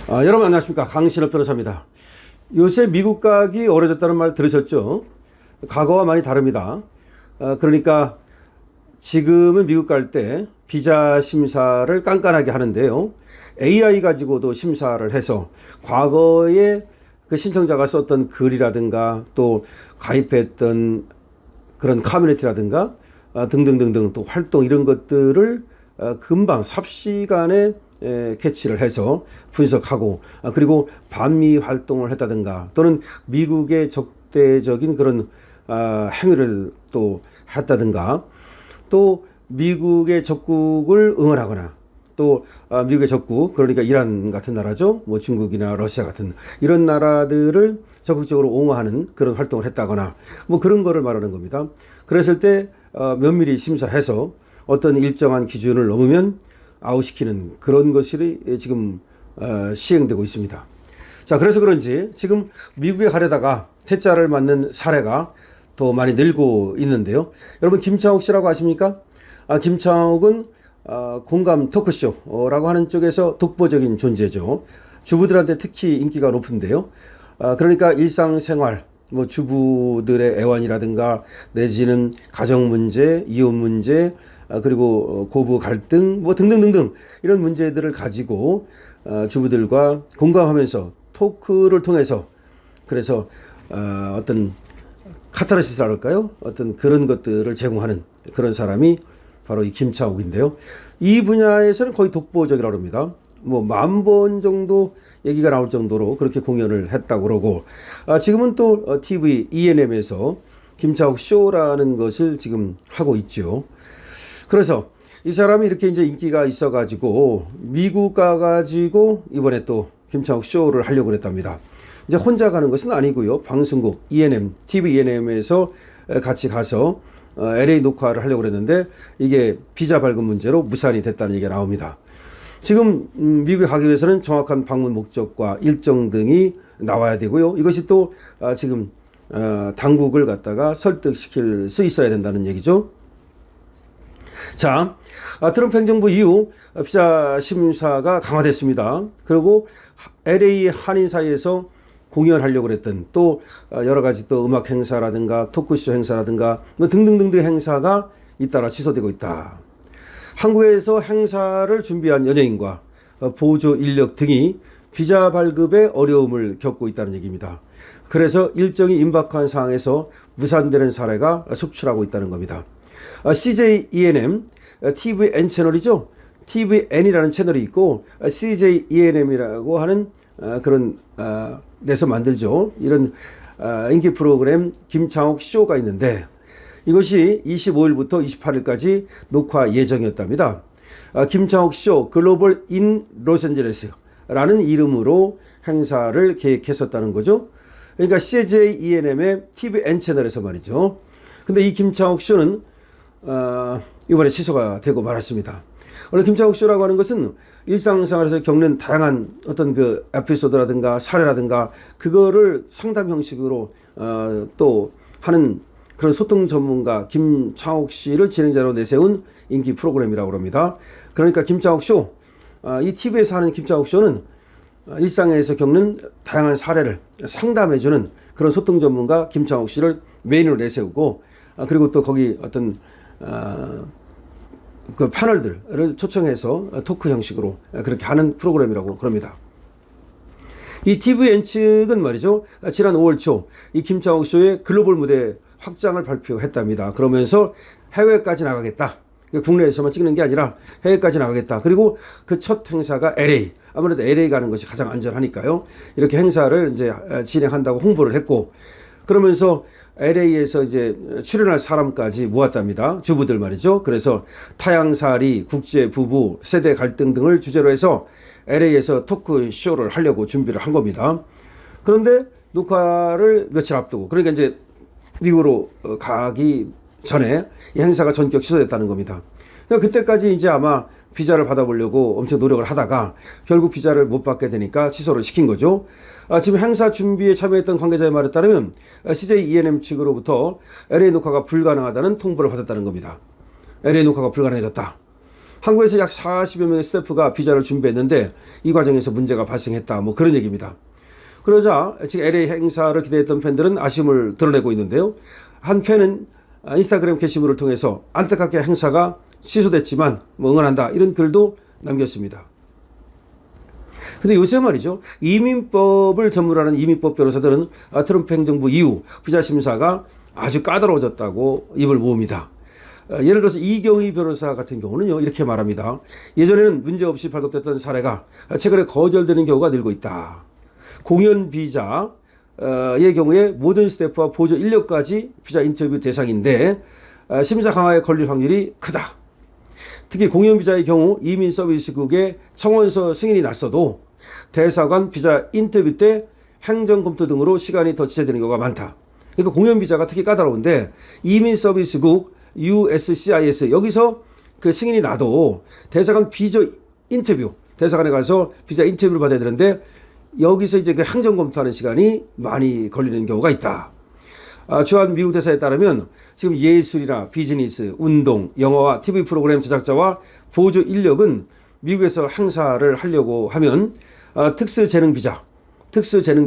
여러분 안녕하십니까, 강신업 변호사입니다. 요새 미국 가기 어려졌다는 말 들으셨죠? 과거와 많이 다릅니다. 그러니까 지금은 미국 갈 때 비자 심사를 깐깐하게 하는데요, AI 가지고도 심사를 해서 과거에 그 신청자가 썼던 글이라든가 또 가입했던 그런 커뮤니티라든가 등등등등 또 활동 이런 것들을 금방 삽시간에 캐치를 해서 분석하고, 그리고 반미 활동을 했다든가 또는 미국의 적대적인 그런 행위를 또 했다든가, 또 미국의 적국을 응원하거나, 또 미국의 적국, 그러니까 이란 같은 나라죠, 뭐 중국이나 러시아 같은 이런 나라들을 적극적으로 옹호하는 그런 활동을 했다거나 뭐 그런 거를 말하는 겁니다. 그랬을 때 면밀히 심사해서 어떤 일정한 기준을 넘으면 아웃시키는 그런 것이 지금 시행되고 있습니다. 자, 그래서 그런지 지금 미국에 가려다가 퇴짜를 맞는 사례가 더 많이 늘고 있는데요. 여러분, 김창옥 씨라고 아십니까? 김창옥은 공감 토크쇼라고 하는 쪽에서 독보적인 존재죠. 주부들한테 특히 인기가 높은데요. 그러니까 일상생활, 뭐 주부들의 애환이라든가 내지는 가정 문제, 이혼 문제, 그리고 고부 갈등 뭐 등등등등 이런 문제들을 가지고 주부들과 공감하면서 토크를 통해서, 그래서 어떤 카타르시스라 할까요? 어떤 그런 것들을 제공하는 그런 사람이 바로 이 김창옥인데요. 이 분야에서는 거의 독보적이라고 합니다. 뭐 10,000번 정도 얘기가 나올 정도로 그렇게 공연을 했다고 그러고, 지금은 또 TV ENM에서 김창옥 쇼라는 것을 지금 하고 있죠. 그래서 이 사람이 이렇게 이제 인기가 있어가지고 미국 가가지고 이번에 또 김창옥 쇼를 하려고 그랬답니다. 이제 혼자 가는 것은 아니고요, 방송국 ENM, TV ENM에서 같이 가서 LA 녹화를 하려고 그랬는데 이게 비자 발급 문제로 무산이 됐다는 얘기가 나옵니다. 지금 미국에 가기 위해서는 정확한 방문 목적과 일정 등이 나와야 되고요, 이것이 또 지금 당국을 갖다가 설득시킬 수 있어야 된다는 얘기죠. 자, 트럼프 행정부 이후 비자 심사가 강화됐습니다. 그리고 LA 한인 사이에서 공연하려고 그랬던 또 여러 가지 또 음악 행사라든가 토크쇼 행사라든가 뭐 등등등등 행사가 잇따라 취소되고 있다. 한국에서 행사를 준비한 연예인과 보조 인력 등이 비자 발급에 어려움을 겪고 있다는 얘기입니다. 그래서 일정이 임박한 상황에서 무산되는 사례가 속출하고 있다는 겁니다. CJ ENM TVN 채널이죠. TVN이라는 채널이 있고 CJ ENM이라고 하는 그런 내서 만들죠. 이런 인기 프로그램 김창옥 쇼가 있는데 이것이 25일부터 28일까지 녹화 예정이었답니다. 김창옥 쇼 글로벌 인 로스앤젤레스라는 이름으로 행사를 계획했었다는 거죠. 그러니까 CJ ENM의 TVN 채널에서 말이죠. 근데 이 김창옥 쇼는 이번에 취소가 되고 말았습니다. 원래 김창옥 쇼라고 하는 것은 일상생활에서 겪는 다양한 어떤 그 에피소드라든가 사례라든가 그거를 상담 형식으로 또 하는 그런 소통 전문가 김창옥 씨를 진행자로 내세운 인기 프로그램이라고 합니다. 그러니까 김창옥 쇼, 이 TV에서 하는 김창옥 쇼는 일상에서 겪는 다양한 사례를 상담해주는 그런 소통 전문가 김창옥 씨를 메인으로 내세우고, 그리고 또 거기 어떤 그 패널들을 초청해서 토크 형식으로 그렇게 하는 프로그램이라고 그럽니다. 이 TVN 측은 말이죠, 지난 5월 초 이 김창옥 쇼의 글로벌 무대 확장을 발표했답니다. 그러면서 해외까지 나가겠다. 국내에서만 찍는 게 아니라 해외까지 나가겠다. 그리고 그 첫 행사가 LA. 아무래도 LA 가는 것이 가장 안전하니까요. 이렇게 행사를 이제 진행한다고 홍보를 했고, 그러면서 LA에서 이제 출연할 사람까지 모았답니다. 주부들 말이죠. 그래서 타향살이, 국제 부부, 세대 갈등 등을 주제로 해서 LA에서 토크쇼를 하려고 준비를 한 겁니다. 그런데 녹화를 며칠 앞두고, 그러니까 이제 미국으로 가기 전에 이 행사가 전격 취소됐다는 겁니다. 그러니까 그때까지 이제 아마 비자를 받아보려고 엄청 노력을 하다가 결국 비자를 못 받게 되니까 취소를 시킨 거죠. 지금 행사 준비에 참여했던 관계자의 말에 따르면 CJ ENM 측으로부터 LA 녹화가 불가능하다는 통보를 받았다는 겁니다. LA 녹화가 불가능해졌다. 한국에서 약 40여 명의 스태프가 비자를 준비했는데 이 과정에서 문제가 발생했다. 뭐 그런 얘기입니다. 그러자 지금 LA 행사를 기대했던 팬들은 아쉬움을 드러내고 있는데요. 한 팬은 인스타그램 게시물을 통해서 안타깝게 행사가 취소됐지만 뭐 응원한다 이런 글도 남겼습니다. 근데 요새 말이죠. 이민법을 전문하는 이민법 변호사들은 트럼프 행정부 이후 비자 심사가 아주 까다로워졌다고 입을 모읍니다. 예를 들어서 이경희 변호사 같은 경우는요, 이렇게 말합니다. 예전에는 문제없이 발급됐던 사례가 최근에 거절되는 경우가 늘고 있다. 공연 비자의 경우에 모든 스태프와 보조 인력까지 비자 인터뷰 대상인데 심사 강화에 걸릴 확률이 크다. 특히 공연 비자의 경우 이민 서비스국의 청원서 승인이 났어도 대사관 비자 인터뷰 때 행정 검토 등으로 시간이 더 지체되는 경우가 많다. 그러니까 공연 비자가 특히 까다로운데 이민 서비스국 USCIS 여기서 그 승인이 나도 대사관 비자 인터뷰 대사관에 가서 비자 인터뷰를 받아야 되는데 여기서 이제 그 행정 검토하는 시간이 많이 걸리는 경우가 있다. 주한 미국 대사에 따르면 지금 예술이나 비즈니스, 운동, 영화와 TV 프로그램 제작자와 보조 인력은 미국에서 행사를 하려고 하면 특수재능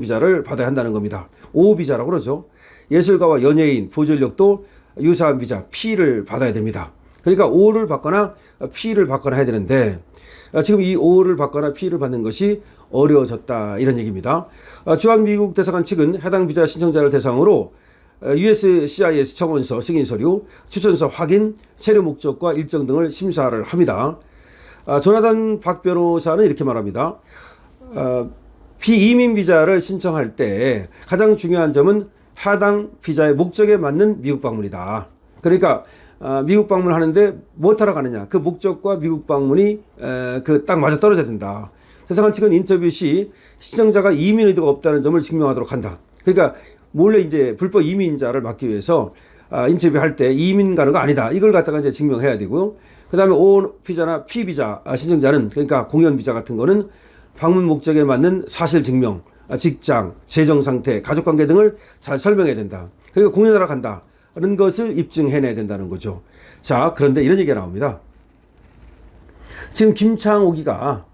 비자를 받아야 한다는 겁니다. O 비자라고 그러죠. 예술가와 연예인, 보조 인력도 유사한 비자 P를 받아야 됩니다. 그러니까 O를 받거나 P를 받거나 해야 되는데 지금 이 O를 받거나 P를 받는 것이 어려워졌다 이런 얘기입니다. 주한 미국 대사관 측은 해당 비자 신청자를 대상으로 USCIS 청원서, 승인 서류, 추천서 확인, 체류 목적과 일정 등을 심사를 합니다. 조나단 박 변호사는 이렇게 말합니다. 비이민 비자를 신청할 때 가장 중요한 점은 해당 비자의 목적에 맞는 미국 방문이다. 그러니까 미국 방문하는데 무엇하러 가느냐. 그 목적과 미국 방문이 그 딱 맞아 떨어져야 된다. 대사관 측은 인터뷰 시 신청자가 이민 의도가 없다는 점을 증명하도록 한다. 그러니까 몰래 이제 불법 이민자를 막기 위해서 인터뷰할 때 이민 가는 거 아니다. 이걸 갖다가 이제 증명해야 되고요. 그 다음에 O 비자나 P 비자 신청자는 그러니까 공연 비자 같은 거는 방문 목적에 맞는 사실 증명, 직장, 재정 상태, 가족 관계 등을 잘 설명해야 된다. 그러니까 공연하러 간다는 것을 입증해내야 된다는 거죠. 자, 그런데 이런 얘기가 나옵니다. 지금 김창옥이가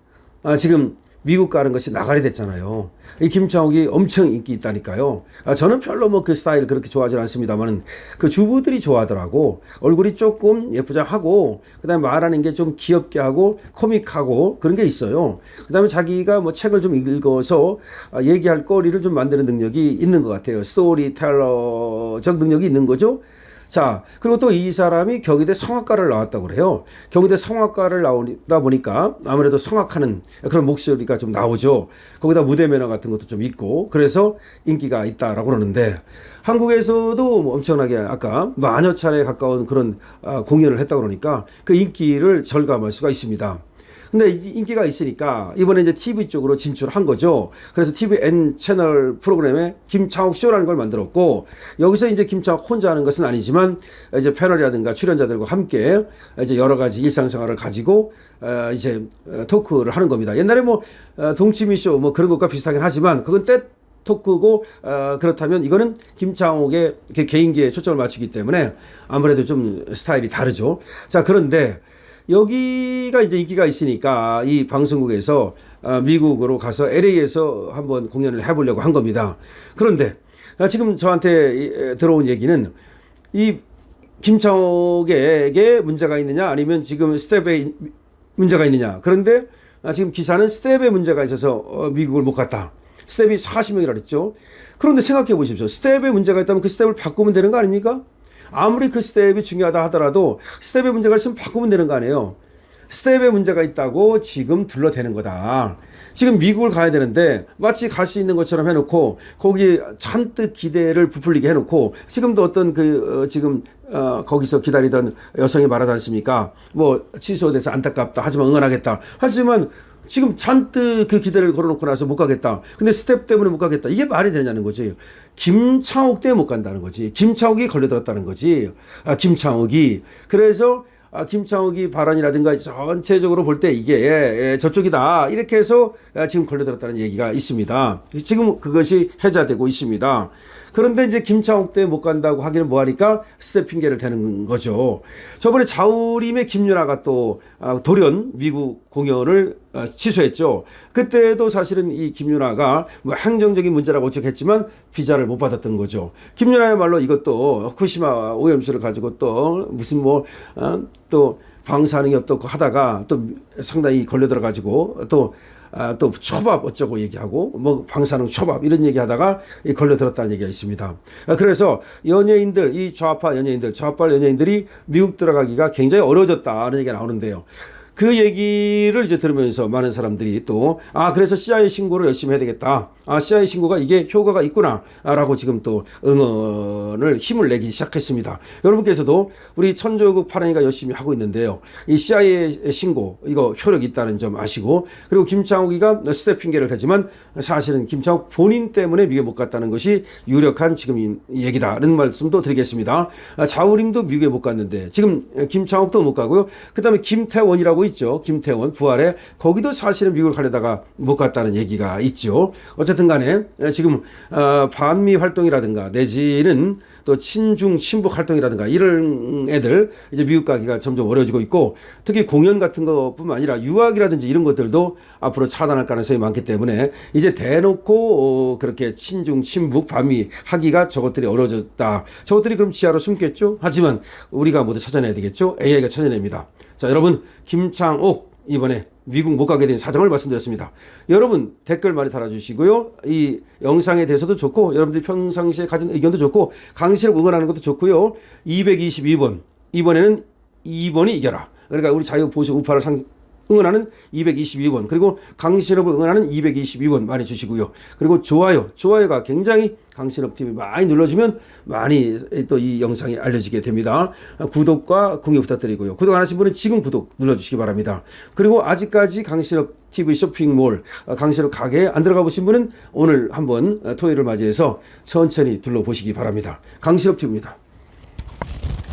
지금 미국 가는 것이 나가리 됐잖아요. 이 김창옥이 엄청 인기 있다니까요. 저는 별로 뭐 그 스타일 그렇게 좋아하지 않습니다만 그 주부들이 좋아하더라고. 얼굴이 조금 예쁘장하고 그다음에 말하는 게 좀 귀엽게 하고 코믹하고 그런 게 있어요. 그다음에 자기가 뭐 책을 좀 읽어서 얘기할 거리를 좀 만드는 능력이 있는 것 같아요. 스토리텔러적 능력이 있는 거죠. 자, 그리고 또 이 사람이 경희대 성악과를 나왔다고 그래요. 경희대 성악과를 나오다 보니까 아무래도 성악하는 그런 목소리가 좀 나오죠. 거기다 무대 매너 같은 것도 좀 있고 그래서 인기가 있다라고 그러는데 한국에서도 뭐 엄청나게 아까 만여 차례에 가까운 그런 공연을 했다고 그러니까 그 인기를 절감할 수가 있습니다. 근데 인기가 있으니까 이번에 이제 TV 쪽으로 진출한 거죠. 그래서 TVN 채널 프로그램에 김창옥 쇼라는 걸 만들었고 여기서 이제 김창옥 혼자 하는 것은 아니지만 이제 패널이라든가 출연자들과 함께 이제 여러 가지 일상생활을 가지고 이제 토크를 하는 겁니다. 옛날에 뭐 동치미쇼 뭐 그런 것과 비슷하긴 하지만 그건 때 토크고 그렇다면 이거는 김창옥의 개인기에 초점을 맞추기 때문에 아무래도 좀 스타일이 다르죠. 자, 그런데 여기가 이제 인기가 있으니까 이 방송국에서 미국으로 가서 LA에서 한번 공연을 해보려고 한 겁니다. 그런데 지금 저한테 들어온 얘기는 이 김창옥에게 문제가 있느냐 아니면 지금 스텝에 문제가 있느냐. 그런데 지금 기사는 스텝에 문제가 있어서 미국을 못 갔다. 스텝이 40명이라 그랬죠. 그런데 생각해 보십시오. 스텝에 문제가 있다면 그 스텝을 바꾸면 되는 거 아닙니까? 아무리 그 스텝이 중요하다 하더라도 스텝의 문제가 있으면 바꾸면 되는 거 아니에요. 스텝에 문제가 있다고 지금 둘러대는 거다. 지금 미국을 가야 되는데 마치 갈 수 있는 것처럼 해놓고 거기에 잔뜩 기대를 부풀리게 해놓고 지금도 어떤 거기서 기다리던 여성이 말하지 않습니까? 뭐 취소돼서 안타깝다 하지만 응원하겠다. 하지만 지금 잔뜩 그 기대를 걸어놓고 나서 못 가겠다. 근데 스텝 때문에 못 가겠다. 이게 말이 되냐는 거지. 김창옥 때문에 못 간다는 거지. 김창옥이 걸려들었다는 거지. 김창옥이. 그래서 김창옥이 발언이라든가 전체적으로 볼 때 이게 저쪽이다. 이렇게 해서 지금 걸려들었다는 얘기가 있습니다. 지금 그것이 해자되고 있습니다. 그런데 이제 김창옥 때문에 못 간다고 하기는 뭐하니까 스텝 핑계를 대는 거죠. 저번에 자우림의 김윤아가 또 돌연 미국 공연을 취소했죠. 그때도 사실은 이 김윤아가 뭐 행정적인 문제라고 어쩌겠지만 비자를 못 받았던 거죠. 김윤아야말로 이것도 후쿠시마 오염수를 가지고 또 무슨 또 방사능이 어떻고 하다가 또 상당히 걸려들어 가지고 또 초밥 어쩌고 얘기하고 뭐 방사능 초밥 이런 얘기하다가 걸려들었다는 얘기가 있습니다. 그래서 연예인들, 이 좌파 연예인들이 미국 들어가기가 굉장히 어려워졌다는 얘기가 나오는데요. 그 얘기를 이제 들으면서 많은 사람들이 또 그래서 CIA 신고를 열심히 해야 되겠다. CIA 신고가 이게 효과가 있구나라고 지금 또 응원을 힘을 내기 시작했습니다. 여러분께서도 우리 천조국 파랑이가 열심히 하고 있는데요. 이 CIA 신고 이거 효력이 있다는 점 아시고, 그리고 김창욱이가 스텝 핑계를 대지만 사실은 김창욱 본인 때문에 미국에 못 갔다는 것이 유력한 지금 얘기다는 말씀도 드리겠습니다. 자우림도 미국에 못 갔는데 지금 김창욱도 못 가고요. 그다음에 김태원이라고 있죠. 김태원 부활에 거기도 사실은 미국을 가려다가 못 갔다는 얘기가 있죠. 어쨌든 간에 지금 반미 활동이라든가 내지는 또 친중 친북 활동이라든가 이런 애들 이제 미국 가기가 점점 어려워지고 있고, 특히 공연 같은 것뿐만 아니라 유학이라든지 이런 것들도 앞으로 차단할 가능성이 많기 때문에 이제 대놓고 그렇게 친중 친북 반미 하기가 저것들이 어려워졌다. 저것들이 그럼 지하로 숨겠죠. 하지만 우리가 모두 찾아내야 되겠죠. AI가 찾아냅니다. 자, 여러분, 김창옥 이번에 미국 못 가게 된 사정을 말씀드렸습니다. 여러분 댓글 많이 달아주시고요. 이 영상에 대해서도 좋고 여러분들이 평상시에 가진 의견도 좋고 강실을 응원하는 것도 좋고요. 222번 이번에는 2번이 이겨라. 그러니까 우리 자유보수 우파를 응원하는 222번, 그리고 강신업을 응원하는 222번 많이 주시고요. 그리고 좋아요가 굉장히 강신업 TV 많이 눌러주면 많이 또 이 영상이 알려지게 됩니다. 구독과 공유 부탁드리고요. 구독 안 하신 분은 지금 구독 눌러주시기 바랍니다. 그리고 아직까지 강신업 TV 쇼핑몰, 강신업 가게에 안 들어가 보신 분은 오늘 한번 토요일을 맞이해서 천천히 둘러보시기 바랍니다. 강신업 TV입니다.